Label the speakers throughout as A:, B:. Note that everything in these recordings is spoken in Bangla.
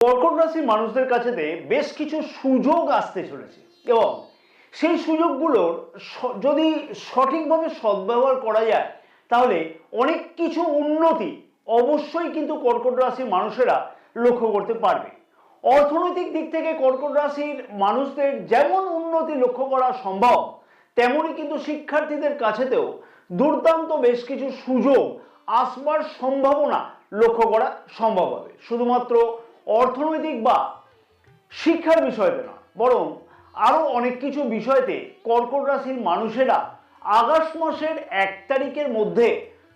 A: কর্কট রাশির মানুষদের কাছেতে বেশ কিছু সুযোগ আসতে চলেছে এবং সেই সুযোগগুলোর যদি সঠিকভাবে সদ্ব্যবহার করা যায় তাহলে অনেক কিছু উন্নতি অবশ্যই কিন্তু কর্কট রাশির মানুষেরা লক্ষ্য করতে পারবে। অর্থনৈতিক দিক থেকে কর্কট রাশির মানুষদের যেমন উন্নতি লক্ষ্য করা সম্ভব, তেমনই কিন্তু শিক্ষার্থীদের কাছেতেও দুর্দান্ত বেশ কিছু সুযোগ আসবার সম্ভাবনা লক্ষ্য করা সম্ভব হবে। শুধুমাত্র অর্থনৈতিক বা শিক্ষার বিষয়তে না, বরং আরো অনেক কিছু বিষয়তে কর্কট রাশির মানুষেরা আগস্ট মাসের 1 তারিখের মধ্যে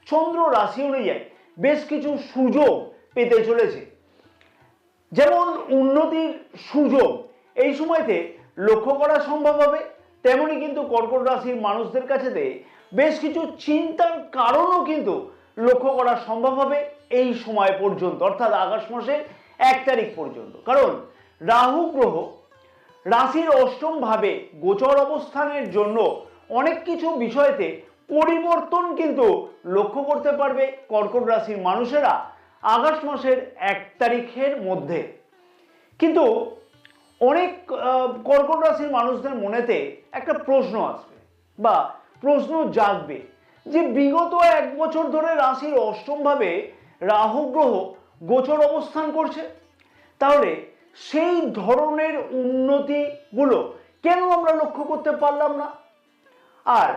A: চন্দ্র রাশি অনুযায়ী বেশ কিছু সুযোগ পেতে চলেছে। যেমন উন্নতির সুযোগ এই সময়তে লক্ষ্য করা সম্ভব হবে, তেমনি কিন্তু কর্কট রাশির মানুষদের কাছেতে বেশ কিছু চিন্তার কারণও কিন্তু লক্ষ্য করা সম্ভব হবে এই সময় পর্যন্ত, অর্থাৎ আগস্ট মাসের 1 তারিখ পর্যন্ত। কারণ রাহু গ্রহ রাশির অষ্টম ভাবে গোচর অবস্থানের জন্য অনেক কিছু বিষয়তে পরিবর্তন কিন্তু লক্ষ্য করতে পারবে কর্কট রাশির মানুষেরা আগস্ট মাসের 1 তারিখের মধ্যে। কিন্তু অনেক কর্কট রাশির মানুষদের মনেতে একটা প্রশ্ন আসবে বা প্রশ্ন জাগবে যে বিগত 1 বছর ধরে রাশির অষ্টম ভাবে রাহু গ্রহ গোচর অবস্থান করছে, তাহলে সেই ধরনের উন্নতিগুলো কেন আমরা লক্ষ্য করতে পারলাম না, আর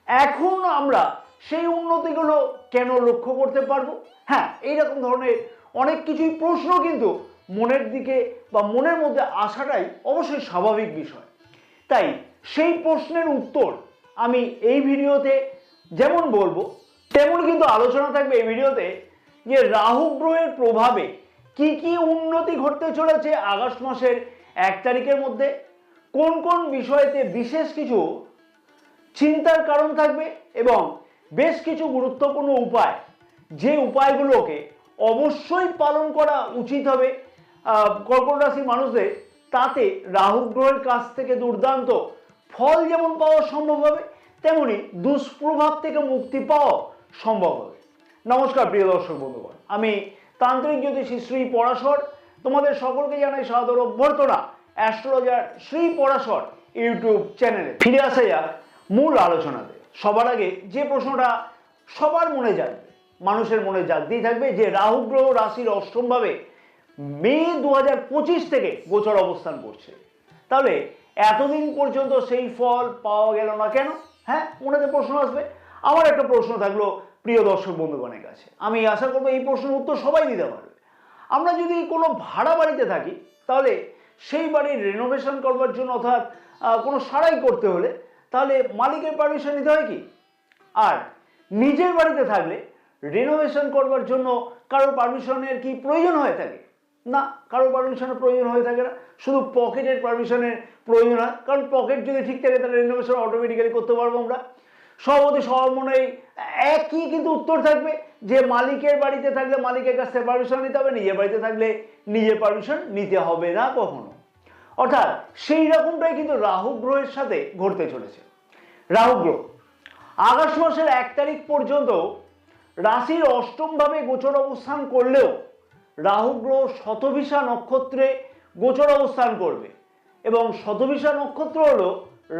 A: এখন আমরা সেই উন্নতিগুলো কেন লক্ষ্য করতে পারবো? হ্যাঁ, এইরকম ধরনের অনেক কিছুই প্রশ্ন কিন্তু মনের দিকে বা মনের মধ্যে আসাটাই অবশ্যই স্বাভাবিক বিষয়। তাই সেই প্রশ্নের উত্তর আমি এই ভিডিওতে যেমন বলবো, তেমন কিন্তু আলোচনা থাকবে এই ভিডিওতে যে রাহু গ্রহের প্রভাবে কি কি উন্নতি ঘটতে চলেছে আগস্ট মাসের 1 তারিখের মধ্যে, কোন কোন বিষয়তে বিশেষ কিছু চিন্তার কারণ থাকবে এবং বেশ কিছু গুরুত্বপূর্ণ উপায়, যে উপায়গুলোকে অবশ্যই পালন করা উচিত হবে কর্কট রাশির মানুষদের, তাতে রাহু গ্রহের কাছ থেকে দুর্দান্ত ফল যেমন পাওয়া সম্ভব হবে, তেমনি দুষ্প্রভাব থেকে মুক্তি পাওয়া সম্ভব হবে। নমস্কার প্রিয় দর্শক বন্ধুগণ, আমি তান্ত্রিক জ্যোতিষী শ্রী পরাশর তোমাদের সকলকে জানাই সাদর অভ্যর্থনা অ্যাস্ট্রোলজার শ্রী পরাশর ইউটিউব চ্যানেলে। ফিরে আসা যাক মূল আলোচনাতে। সবার আগে যে প্রশ্নটা সবার মনে জাগবে, মানুষের মনে জাগতেই থাকবে, যে রাহু গ্রহ রাশির অষ্টম ভাবে মে 2025 থেকে গোচর অবস্থান করছে, তাহলে এতদিন পর্যন্ত সেই ফল পাওয়া গেল না কেন? হ্যাঁ, মনেতে প্রশ্ন আসবে। আমার একটা প্রশ্ন থাকলো প্রিয় দর্শক বন্ধুগণের কাছে, আমি আশা করবো এই প্রশ্নের উত্তর সবাই দিতে পারবে। আমরা যদি কোনো ভাড়া বাড়িতে থাকি, তাহলে সেই বাড়ির রেনোভেশন করবার জন্য অর্থাৎ কোনো সারাই করতে হলে তাহলে মালিকের পারমিশন নিতে হয় কি? আর নিজের বাড়িতে থাকলে রেনোভেশন করবার জন্য কারোর পারমিশনের কি প্রয়োজন হয়ে থাকে? না, কারোর পারমিশনের প্রয়োজন হয়ে থাকে না, শুধু পকেটের পারমিশনের প্রয়োজন হয়। কারণ পকেট যদি ঠিক থাকে তাহলে রেনোভেশন অটোমেটিক্যালি করতে পারবো আমরা। সভাপতি সর্বমনে একই কিন্তু উত্তর থাকবে যে মালিকের বাড়িতে থাকলে মালিকের কাছ থেকে পারমিশন নিতে হবে, নিজের বাড়িতে থাকলে নিজের পারমিশন নিতে হবে না কখনো। অর্থাৎ সেই রকমটাই কিন্তু রাহু গ্রহের সাথে ঘটতে চলেছে। রাহু গ্রহ আগস্ট মাসের 1 তারিখ পর্যন্ত রাশির অষ্টম ভাবে গোচর অবস্থান করলেও রাহু গ্রহ শতভিষা নক্ষত্রে গোচর অবস্থান করবে এবং শতভিষা নক্ষত্র হলো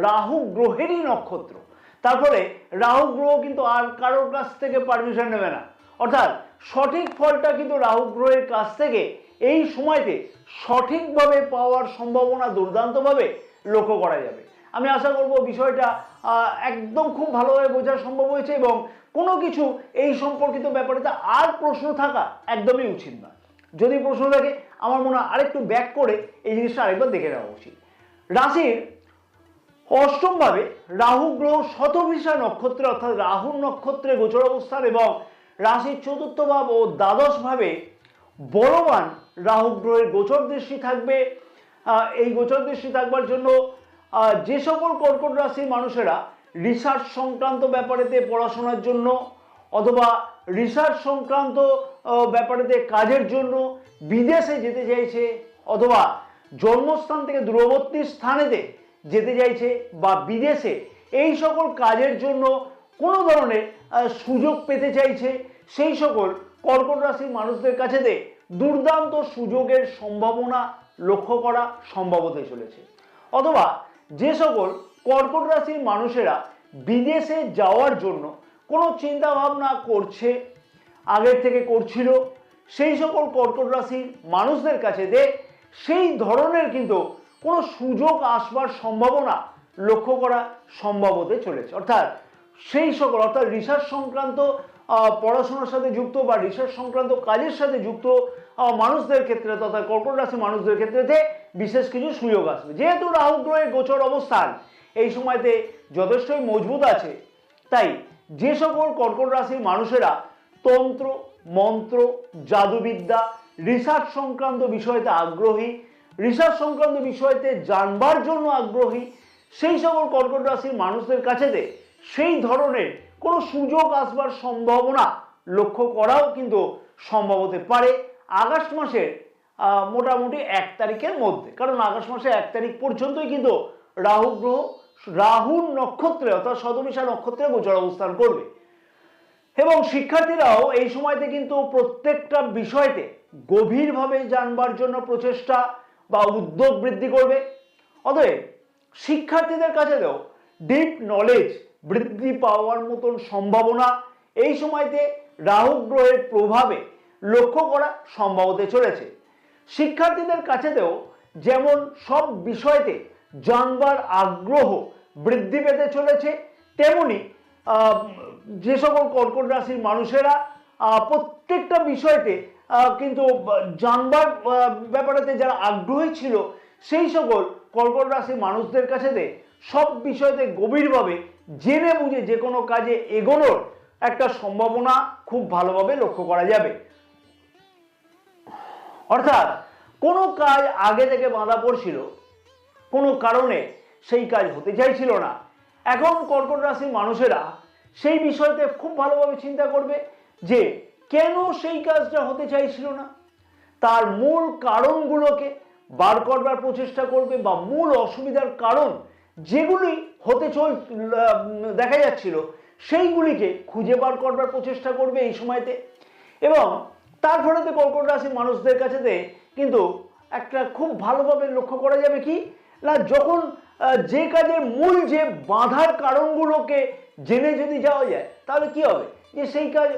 A: রাহু গ্রহেরই নক্ষত্র। তারপরে রাহু গ্রহ কিন্তু আর কারোর কাছ থেকে পারমিশন নেবে না, অর্থাৎ সঠিক ফলটা কিন্তু রাহু গ্রহের কাছ থেকে এই সময়তে সঠিকভাবে পাওয়ার সম্ভাবনা দুর্দান্তভাবে লক্ষ্য করা যাবে। আমি আশা করব বিষয়টা একদম খুব ভালোভাবে বোঝা সম্ভব হয়েছে এবং কোনো কিছু এই সম্পর্কিত ব্যাপারে আর প্রশ্ন থাকা একদমই উচিত না। যদি প্রশ্ন থাকে আমার মনে হয় আরেকটু ব্যাক করে এই জিনিসটা আরেকবার দেখে নেওয়া উচিত। রাশির অষ্টম ভাবে রাহু গ্রহ শতভিষা নক্ষত্রে অর্থাৎ রাহুর নক্ষত্রে গোচর অবস্থান এবং রাশির চতুর্থ ভাব ও দ্বাদশ ভাবে বলবান রাহু গ্রহের গোচর দৃষ্টি থাকবে। এই গোচর দৃষ্টি থাকবার জন্য যে সকল কর্কট রাশির মানুষেরা রিসার্চ সংক্রান্ত ব্যাপারেতে পড়াশোনার জন্য অথবা রিসার্চ সংক্রান্ত ব্যাপারেতে কাজের জন্য বিদেশে যেতে চাইছে অথবা জন্মস্থান থেকে দূরবর্তী স্থানেতে যেতে চাইছে বা বিদেশে এই সকল কাজের জন্য কোনো ধরনের সুযোগ পেতে চাইছে, সেই সকল কর্কট রাশির মানুষদের কাছেতে দুর্দান্ত সুযোগের সম্ভাবনা লক্ষ্য করা সম্ভব হতে চলেছে। অথবা যে সকল কর্কট রাশির মানুষেরা বিদেশে যাওয়ার জন্য কোনো চিন্তা ভাবনা করছে, আগের থেকে করছিল, সেই সকল কর্কট রাশির মানুষদের কাছে সেই ধরনের কিন্তু কোনো সুযোগ আসবার সম্ভাবনা লক্ষ্য করা সম্ভব হতে চলেছে। অর্থাৎ সেই সকল রিসার্চ সংক্রান্ত পড়াশোনার সাথে যুক্ত বা রিসার্চ সংক্রান্ত কাজের সাথে যুক্ত মানুষদের ক্ষেত্রে তথা কর্কট রাশি মানুষদের ক্ষেত্রে বিশেষ কিছু সুযোগ আসবে। যেহেতু রাহু গ্রহের গোচর অবস্থান এই সময়তে যথেষ্টই মজবুত আছে, তাই যে সকল কর্কট রাশির মানুষেরা তন্ত্র, মন্ত্র, জাদুবিদ্যা, রিসার্চ সংক্রান্ত বিষয়তে আগ্রহী, রিসার্চ সংক্রান্ত বিষয়তে জানবার জন্য আগ্রহী, সেই সকল কর্কট রাশির মানুষদের কাছে সেই ধরনের কোনো সুযোগ আসবার সম্ভাবনা লক্ষ্য করাও কিন্তু সম্ভব হতে পারে আগস্ট মাসের মোটামুটি 1 তারিখের মধ্যে। কারণ আগস্ট মাসের 1 তারিখ পর্যন্তই কিন্তু রাহু গ্রহ রাহুর নক্ষত্রে অর্থাৎ শতবিশা নক্ষত্রে গোচর অবস্থান করবে। এবং শিক্ষার্থীরাও এই সময়তে কিন্তু প্রত্যেকটা বিষয়তে গভীরভাবে জানবার জন্য প্রচেষ্টা বা উদ্যোগ বৃদ্ধি করবে। অতএব শিক্ষার্থীদের কাছে ডিপ নলেজ বৃদ্ধি পাওয়ার মতন সম্ভাবনা এই সময়তে রাহু গ্রহের প্রভাবে লক্ষ্য করা সম্ভব হতে চলেছে। শিক্ষার্থীদের কাছেতেও যেমন সব বিষয়তে জানবার আগ্রহ বৃদ্ধি পেতে চলেছে, তেমনি যে সকল কর্কট রাশির মানুষেরা প্রত্যেকটা বিষয়তে কিন্তু জানবার ব্যাপারেতে যারা আগ্রহী ছিল সেই সকল কর্কট রাশির মানুষদের কাছে সব বিষয়তে গভীরভাবে জেনে বুঝে যে কোনো কাজে এগোনোর একটা সম্ভাবনা খুব ভালোভাবে লক্ষ্য করা যাবে। অর্থাৎ কোনো কাজ আগে থেকে বাঁধা পড়ছিল, কোনো কারণে সেই কাজ হতে চাইছিল না, এখন কর্কট রাশির মানুষেরা সেই বিষয়তে খুব ভালোভাবে চিন্তা করবে যে কেন সেই কাজটা হতে চাইছিল না, তার মূল কারণগুলোকে বার করবার প্রচেষ্টা করবে বা মূল অসুবিধার কারণ যেগুলি দেখা যাচ্ছিল সেইগুলিকে খুঁজে বার করবার প্রচেষ্টা করবে এই সময়তে। এবং তার ফলেতে কর্কট রাশির মানুষদের কাছে কিন্তু একটা খুব ভালোভাবে লক্ষ্য করা যাবে কি না, যখন যে কাজের মূল যে বাধার কারণগুলোকে জেনে যদি যাওয়া যায় তাহলে কি হবে, যে সেই কাজ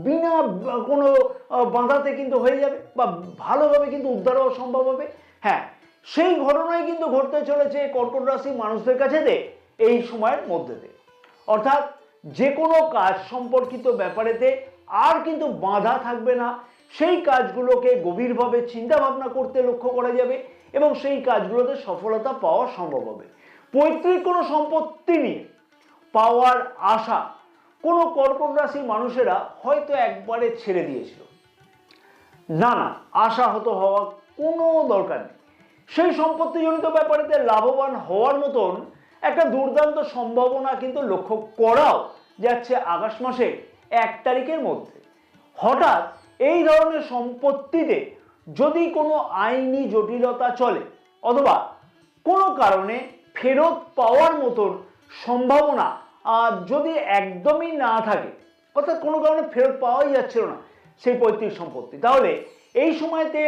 A: বিনা কোনো বাধাতে কিন্তু হয়ে যাবে বা ভালোভাবে কিন্তু উদ্ধার হওয়া সম্ভব হবে। হ্যাঁ, সেই ঘটনাই কিন্তু ঘটতে চলেছে কর্কট রাশির মানুষদের কাছে এই সময়ের মধ্যে। অর্থাৎ যে কোনো কাজ সম্পর্কিত ব্যাপারেতে আর কিন্তু বাধা থাকবে না, সেই কাজগুলোকে গভীরভাবে চিন্তা ভাবনা করতে লক্ষ্য করা যাবে এবং সেই কাজগুলোতে সফলতা পাওয়া সম্ভব হবে। পৈতৃক কোনো সম্পত্তি নিয়ে পাওয়ার আশা কোনো কর্কট রাশির মানুষেরা হয়তো একবারে ছেড়ে দিয়েছিল, না আশাহত হওয়া কোনো দরকার নেই। সেই সম্পত্তিজনিত ব্যাপারেতে লাভবান হওয়ার মতন একটা দুর্দান্ত সম্ভাবনা কিন্তু লক্ষ্য করাও যাচ্ছে আগস্ট মাসে 1 তারিখের মধ্যে। হঠাৎ এই ধরনের সম্পত্তিতে যদি কোনো আইনি জটিলতা চলে অথবা কোনো কারণে ফেরত পাওয়ার মতন সম্ভাবনা যদি একদমই না থাকে, অর্থাৎ কোনো কারণে ফেরত পাওয়াই যাচ্ছিল না সেই পৈতৃক সম্পত্তি, তাহলে এই সময়তে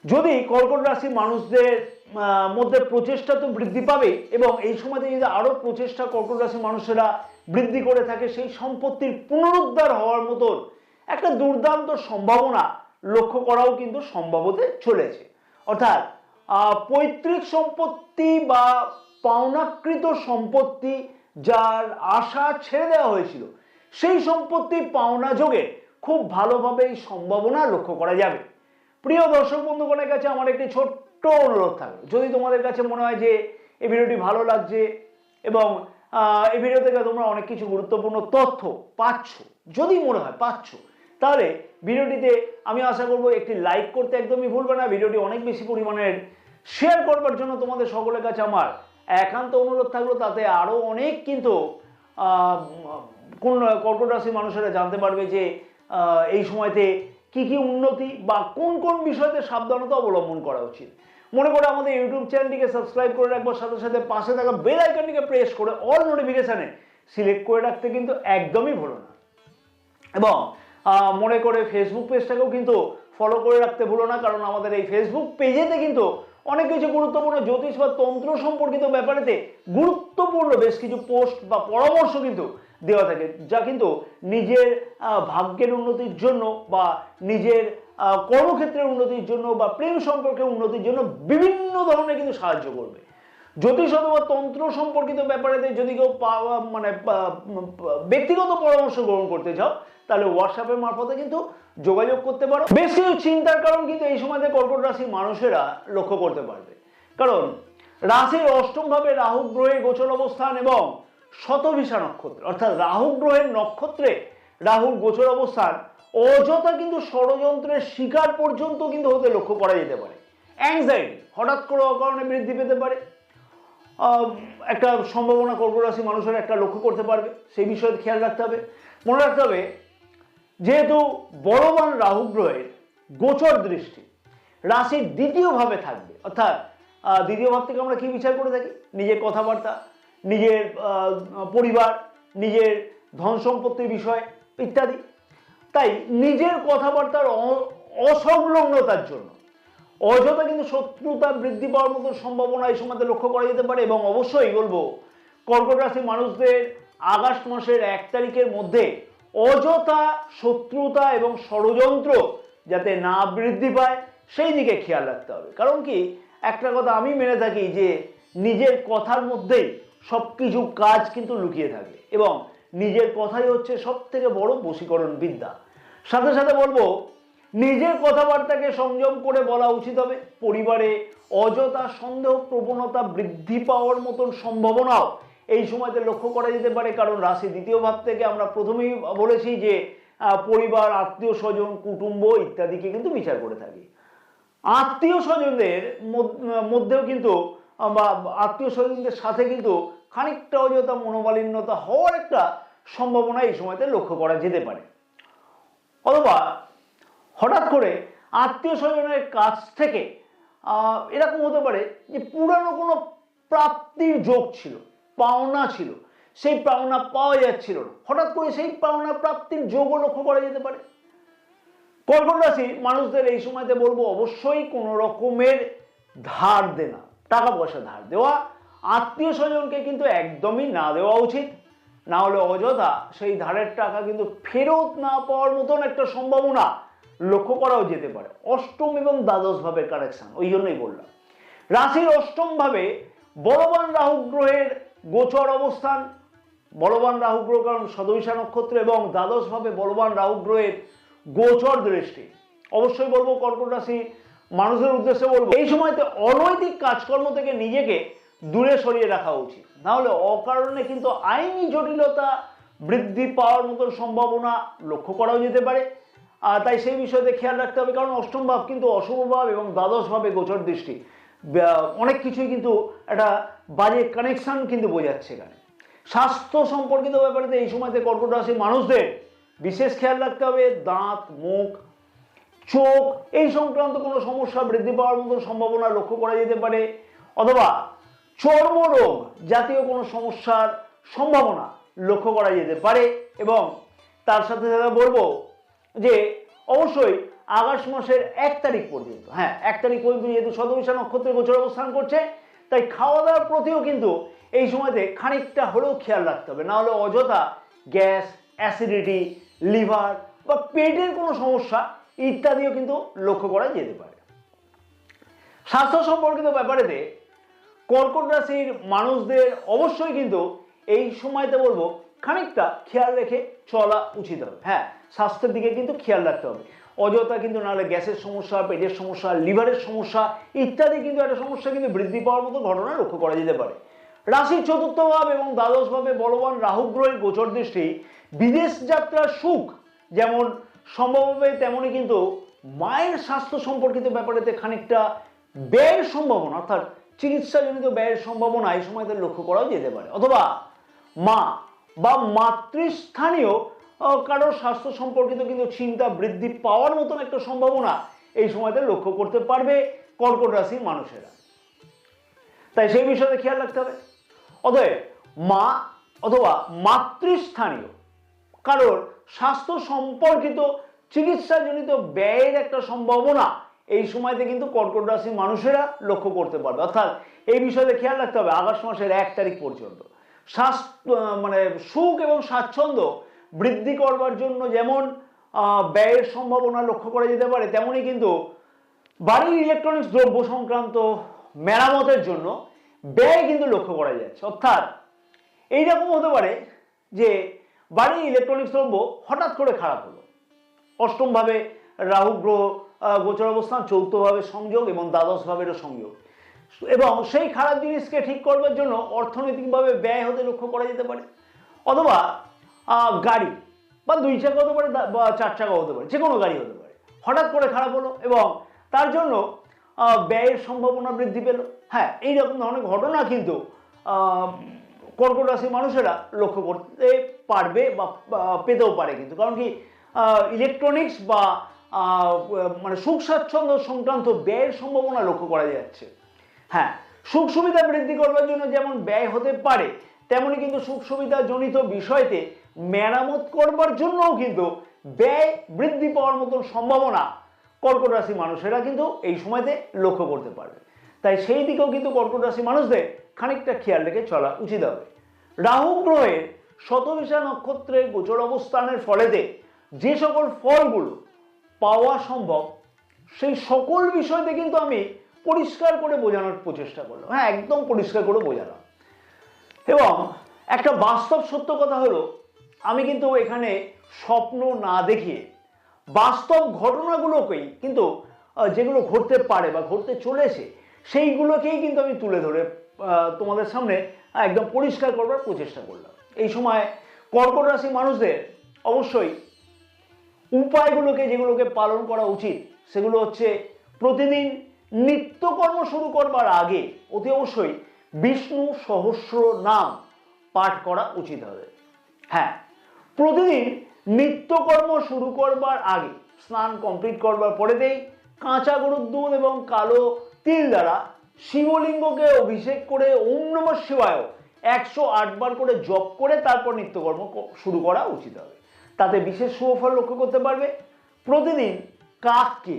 A: যদি কর্কট রাশির মানুষদের মধ্যে প্রচেষ্টা তো বৃদ্ধি পাবে এবং এই সময়তে যদি আরো প্রচেষ্টা কর্কট রাশির মানুষেরা বৃদ্ধি করে থাকে সেই সম্পত্তির পুনরুদ্ধার হওয়ার মতন একটা দুর্দান্ত সম্ভাবনা লক্ষ্য করাও কিন্তু সম্ভব হতে চলেছে। অর্থাৎ পৈতৃক সম্পত্তি বা পাওনাকৃত সম্পত্তি যার আশা ছেড়ে দেওয়া হয়েছিল সেই সম্পত্তি পাওনা যোগে খুব ভালোভাবে এই সম্ভাবনা লক্ষ্য করা যাবে। প্রিয় দর্শক বন্ধুগণের কাছে আমার একটি ছোট্ট অনুরোধ থাকবে, যদি তোমাদের কাছে মনে হয় যে এই ভিডিওটি ভালো লাগছে এবং এই ভিডিও থেকে তোমরা অনেক কিছু গুরুত্বপূর্ণ তথ্য পাচ্ছ, যদি মনে হয় পাচ্ছ, তাহলে ভিডিওটিতে আমি আশা করব একটি লাইক করতে একদমই ভুলবে না। ভিডিওটি অনেক বেশি পরিমাণের শেয়ার করবার জন্য তোমাদের সকলের কাছে আমার একান্ত অনুরোধ থাকলো, তাতে আরো অনেক কিন্তু কোন কর্কট রাশির মানুষেরা জানতে পারবে যে এই সময়তে কি কি উন্নতি বা কোন কোন বিষয়তে সাবধানতা অবলম্বন করা উচিত। মনে করে আমাদের ইউটিউব চ্যানেলটিকে সাবস্ক্রাইব করে রাখবার সাথে সাথে পাশে থাকা বেল আইকনটিকে প্রেস করে অল নোটিফিকেশনে সিলেক্ট করে রাখতে কিন্তু একদমই ভুলো না। এবং মনে করে ফেসবুক পেজটাকেও কিন্তু ফলো করে রাখতে ভুলো না, কারণ আমাদের এই ফেসবুক পেজেতে কিন্তু অনেক কিছু গুরুত্বপূর্ণ জ্যোতিষ বা তন্ত্র সম্পর্কিত ব্যাপারেতে গুরুত্বপূর্ণ বেশ কিছু পোস্ট বা পরামর্শ কিন্তু দেওয়া থাকে, যা কিন্তু নিজের ভাগ্যের উন্নতির জন্য বা নিজের কর্মক্ষেত্রের উন্নতির জন্য বা প্রেম সম্পর্কের উন্নতির জন্য বিভিন্ন ধরনের কিন্তু সাহায্য করবে। জ্যোতিষ অথবা তন্ত্র সম্পর্কিত ব্যাপারেতে যদি কেউ মানে ব্যক্তিগত পরামর্শ গ্রহণ করতে চাও, তাহলে হোয়াটসঅ্যাপের মারফতে কিন্তু যোগাযোগ করতে পারো। বেশ কিছু চিন্তার কারণ কিন্তু এই সময়তে কর্কট রাশির মানুষেরা লক্ষ্য করতে পারবে, কারণ রাশির অষ্টম ভাবে রাহু গ্রহের গোচর অবস্থান এবং শতভিষা নক্ষত্র অর্থাৎ রাহু গ্রহের নক্ষত্রে রাহুর গোচর অবস্থান অযথা কিন্তু ষড়যন্ত্রের শিকার পর্যন্ত কিন্তু হতে লক্ষ্য করা যেতে পারে। অ্যাংজাইটি হঠাৎ করে অকারণে বৃদ্ধি পেতে পারে, একটা সম্ভাবনা কর্কট রাশি মানুষের একটা লক্ষ্য করতে পারবে, সেই বিষয়ে খেয়াল রাখতে হবে। মনে রাখতে হবে, যেহেতু বলবান রাহু গ্রহের গোচর দৃষ্টি রাশির দ্বিতীয় ভাবে থাকবে, অর্থাৎ দ্বিতীয় ভাব থেকে আমরা কি বিচার করে থাকি? নিজের কথাবার্তা, নিজের পরিবার, নিজের ধন সম্পত্তির বিষয় ইত্যাদি। তাই নিজের কথাবার্তার অসংলগ্নতার জন্য অযথা কিন্তু শত্রুতা বৃদ্ধি পাওয়ার মতো সম্ভাবনা এই সময়তে লক্ষ্য করা যেতে পারে। এবং অবশ্যই বলবো, কর্কট রাশির মানুষদের আগস্ট মাসের 1 তারিখের মধ্যে অযথা শত্রুতা এবং ষড়যন্ত্র যাতে না বৃদ্ধি পায় সেই দিকে খেয়াল রাখতে হবে। কারণ কি, একটা কথা আমি মেনে থাকি যে নিজের কথার মধ্যেই সবকিছু কাজ কিন্তু লুকিয়ে থাকে এবং নিজের কথাই হচ্ছে সব থেকে বড় বশীকরণ বিদ্যা। সাথে সাথে বলবো, নিজের কথাবার্তাকে সংযম করে বলা উচিত হবে। পরিবারে অযথা সন্দেহ প্রবণতা বৃদ্ধি পাওয়ার মতন সম্ভাবনাও এই সময়তে লক্ষ্য করা যেতে পারে, কারণ রাশি দ্বিতীয় ভাব থেকে আমরা প্রথমেই বলেছি যে পরিবার, আত্মীয় স্বজন, কুটুম্ব ইত্যাদিকে কিন্তু বিচার করে থাকি। আত্মীয় স্বজনদের মধ্যেও কিন্তু বা আত্মীয় স্বজনদের সাথে কিন্তু খানিকটা অযথা মনোমালিন্যতা হওয়ার একটা সম্ভাবনা এই সময়তে লক্ষ্য করা যেতে পারে। অথবা হঠাৎ করে আত্মীয় স্বজনের কাছ থেকে এরকম হতে পারে যে পুরানো কোনো প্রাপ্তির যোগ ছিল, পাওনা ছিল, সেই পাওনা পাওয়া যাচ্ছিল না, হঠাৎ করে সেই পাওনা প্রাপ্তির যোগও লক্ষ্য করা যেতে পারে। কর্কট রাশি মানুষদের এই সময়তে বলবো, অবশ্যই কোনো রকমের ধার দেনা, টাকা পয়সা ধার দেওয়া আত্মীয় স্বজনকে কিন্তু একদমই না দেওয়া উচিত, না হলে অযথা সেই ধারের টাকা কিন্তু ফেরত না পাওয়ার মতন একটা সম্ভাবনা লক্ষ্য করাও যেতে পারে। অষ্টম এবং দ্বাদশ ভাবের কানেকশন, ওই জন্যই বললাম। রাশির অষ্টম ভাবে বলবান রাহু গ্রহের গোচর অবস্থান, বলবান রাহু গ্রহ কারণ শতভিষা নক্ষত্র, এবং দ্বাদশ ভাবে বলবান রাহু গ্রহের গোচর দৃষ্টি। অবশ্যই বলবো, কর্কট রাশি মানুষের উদ্দেশ্যে বলবো, এই সময়তে অনৈতিক কাজকর্ম থেকে নিজেকে দূরে সরিয়ে রাখা উচিত, না হলে অকারণে কিন্তু আইনি জটিলতা বৃদ্ধি পাওয়ার মতন সম্ভাবনা লক্ষ্য করাও যেতে পারে। তাই সেই বিষয়তে খেয়াল রাখতে হবে, কারণ অষ্টম ভাব কিন্তু অশুভ ভাব এবং দ্বাদশ ভাবে গোচর দৃষ্টি অনেক কিছুই কিন্তু একটা বাজে কানেকশন কিন্তু বোঝাচ্ছে এখানে। স্বাস্থ্য সম্পর্কিত ব্যাপারে এই সময়তে কর্কট রাশির মানুষদের বিশেষ খেয়াল রাখতে হবে। দাঁত, মুখ, চোখ এই সংক্রান্ত কোনো সমস্যা বৃদ্ধি পাওয়ার মতো সম্ভাবনা লক্ষ্য করা যেতে পারে, অথবা চর্মরোগ জাতীয় কোনো সমস্যার সম্ভাবনা লক্ষ্য করা যেতে পারে। এবং তার সাথে সাথে বলবো যে অবশ্যই আগস্ট মাসের 1 তারিখ পর্যন্ত, 1 তারিখ পর্যন্ত যেহেতু শতভিষা নক্ষত্রের গোচর অবস্থান করছে, তাই খাওয়া দাওয়ার প্রতিও কিন্তু এই সময়তে খানিকটা হলেও খেয়াল রাখতে হবে, না হলে অযথা গ্যাস, অ্যাসিডিটি, লিভার বা পেটের কোনো সমস্যা ইত্যাদিও কিন্তু লক্ষ্য করা যেতে পারে। স্বাস্থ্য সম্পর্কিত ব্যাপারেতে কর্কট রাশির মানুষদের অবশ্যই কিন্তু এই সময়তে বলবো খানিকটা খেয়াল রেখে চলা উচিত হবে। স্বাস্থ্যের দিকে কিন্তু খেয়াল রাখতে হবে, অযথা কিন্তু নাহলে গ্যাসের সমস্যা, পেটের সমস্যা, লিভারের সমস্যা ইত্যাদি কিন্তু একটা সমস্যা কিন্তু বৃদ্ধি পাওয়ার মতো ঘটনা লক্ষ্য করা যেতে পারে। রাশির চতুর্থ ভাব এবং দ্বাদশ ভাবে বলবান রাহু গ্রহের গোচর দৃষ্টি বিদেশ যাত্রার সুখ যেমন সম্ভব হবে, তেমনই কিন্তু মায়ের স্বাস্থ্য সম্পর্কিত ব্যাপারেতে খানিকটা ব্যয়ের সম্ভাবনা, অর্থাৎ চিকিৎসাজনিত ব্যয়ের সম্ভাবনা এই সময়তে লক্ষ্য করাও যেতে পারে। অথবা মা বা মাতৃস্থানীয় কারোর স্বাস্থ্য সম্পর্কিত কিন্তু চিন্তা বৃদ্ধি পাওয়ার মতন একটা সম্ভাবনা এই সময়তে লক্ষ্য করতে পারবে কর্কট রাশির মানুষেরা। তাই সেই বিষয়ে খেয়াল রাখতে হবে। অতএব মা অথবা মাতৃস্থানীয় কারোর স্বাস্থ্য সম্পর্কিত চিকিৎসাজনিত ব্যয়ের একটা সম্ভাবনা এই সময়তে কিন্তু কর্কট রাশির মানুষেরা লক্ষ্য করতে পারবে। অর্থাৎ এই বিষয়ে খেয়াল রাখতে হবে আগস্ট মাসের 1 তারিখ পর্যন্ত মানে সুখ এবং স্বাচ্ছন্দ্য বৃদ্ধি করবার জন্য যেমন ব্যয়ের সম্ভাবনা লক্ষ্য করা যেতে পারে, তেমনি কিন্তু বাড়ির ইলেকট্রনিক্স দ্রব্য সংক্রান্ত মেরামতের জন্য ব্যয় কিন্তু লক্ষ্য করা যাচ্ছে। অর্থাৎ এইরকম হতে পারে যে বাড়ির ইলেকট্রনিক্স দ্রব্য হঠাৎ করে খারাপ হলো, অষ্টম ভাবে রাহু গ্রহ গোচর অবস্থান, চৌথ ভাবে সংযোগ এবং দ্বাদশ ভাবেরও সংযোগ, এবং সেই খারাপ জিনিসকে ঠিক করবার জন্য অর্থনৈতিকভাবে ব্যয় হতে লক্ষ্য করা যেতে পারে। অথবা গাড়ি বা 2 চাকা হতে পারে বা 4 চাকা হতে পারে, যে কোনো গাড়ি হতে পারে, হঠাৎ করে খারাপ হলো এবং তার জন্য ব্যয়ের সম্ভাবনা বৃদ্ধি পেল। হ্যাঁ, এইরকম ধরনের ঘটনা কিন্তু কর্কট রাশির মানুষেরা লক্ষ্য করতে পারবে বা পেতেও পারে কিন্তু, কারণ কি ইলেকট্রনিক্স বা মানে সুখ স্বাচ্ছন্দ্য সংক্রান্ত ব্যয়ের সম্ভাবনা লক্ষ্য করা যাচ্ছে। হ্যাঁ, সুখ সুবিধা বৃদ্ধি করবার জন্য যেমন ব্যয় হতে পারে, তেমনি কিন্তু সুখ সুবিধা জনিত বিষয়তে মেরামত করবার জন্যও কিন্তু ব্যয় বৃদ্ধি পাওয়ার মতন সম্ভাবনা কর্কট রাশি মানুষেরা কিন্তু এই সময়তে লক্ষ্য করতে পারবে। তাই সেই দিকেও কিন্তু কর্কট রাশি মানুষদের খানিকটা খেয়াল রেখে চলা উচিত হবে। রাহু গ্রহের শতভিষা নক্ষত্রের গোচর অবস্থানের ফলেতে যে সকল ফলগুলো পাওয়া সম্ভব সেই সকল বিষয়তে কিন্তু আমি পরিষ্কার করে বোঝানোর প্রচেষ্টা করলাম। হ্যাঁ, একদম পরিষ্কার করে বোঝালাম। এবং একটা বাস্তব সত্য কথা হলো, আমি কিন্তু এখানে স্বপ্ন না দেখিয়ে বাস্তব ঘটনাগুলোকেই কিন্তু যেগুলো ঘটতে পারে বা ঘটতে চলেছে সেইগুলোকেই কিন্তু আমি তুলে ধরে তোমাদের সামনে একদম পরিষ্কার করবার প্রচেষ্টা করলাম। এই সময় কর্কট রাশি মানুষদের অবশ্যই উপায়গুলোকে যেগুলোকে পালন করা উচিত সেগুলো হচ্ছে প্রতিদিন নিত্যকর্ম শুরু করবার আগে অতি অবশ্যই বিষ্ণু সহস্র নাম পাঠ করা উচিত হবে। হ্যাঁ, প্রতিদিন নিত্যকর্ম শুরু করবার আগে স্নান কমপ্লিট করবার পরেতেই কাঁচা গরুর দুধ এবং কালো তিল দ্বারা শিবলিঙ্গকে অভিষেক করে ওম নমঃ শিবায় 108 বার করে জপ করে তারপর নিত্যকর্ম শুরু করা উচিত হবে। তাতে বিশেষ সুফল লক্ষ্য করতে পারবে। প্রতিদিন কাককে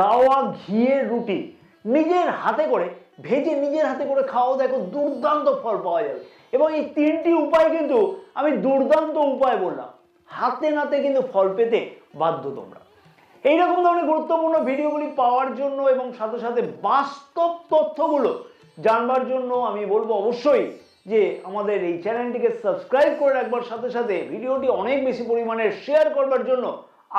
A: গাওয়া ঘিয়ের রুটি নিজের হাতে করে ভেজে নিজের হাতে করে খাওয়াও, দেখো দুর্দান্ত ফল পাওয়া যাবে। এবং এই 3টি উপায় কিন্তু আমি দুর্দান্ত উপায় বললাম, হাতে নাতে কিন্তু ফল পেতে বাধ্য তোমরা। এইরকম ধরনের গুরুত্বপূর্ণ ভিডিওগুলি পাওয়ার জন্য এবং সাথে সাথে বাস্তব তথ্যগুলো জানবার জন্য আমি বলবো অবশ্যই যে আমাদের এই চ্যানেলটিকে সাবস্ক্রাইব করে রাখবার সাথে সাথে ভিডিওটি অনেক বেশি পরিমাণে শেয়ার করবার জন্য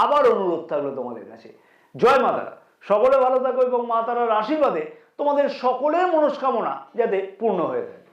A: আবার অনুরোধ থাকলো তোমাদের কাছে। জয় মা তারা, সকলে ভালো থাকো এবং মা তারার আশীর্বাদে তোমাদের সকলের মনস্কামনা যাতে পূর্ণ হয়ে থাকে।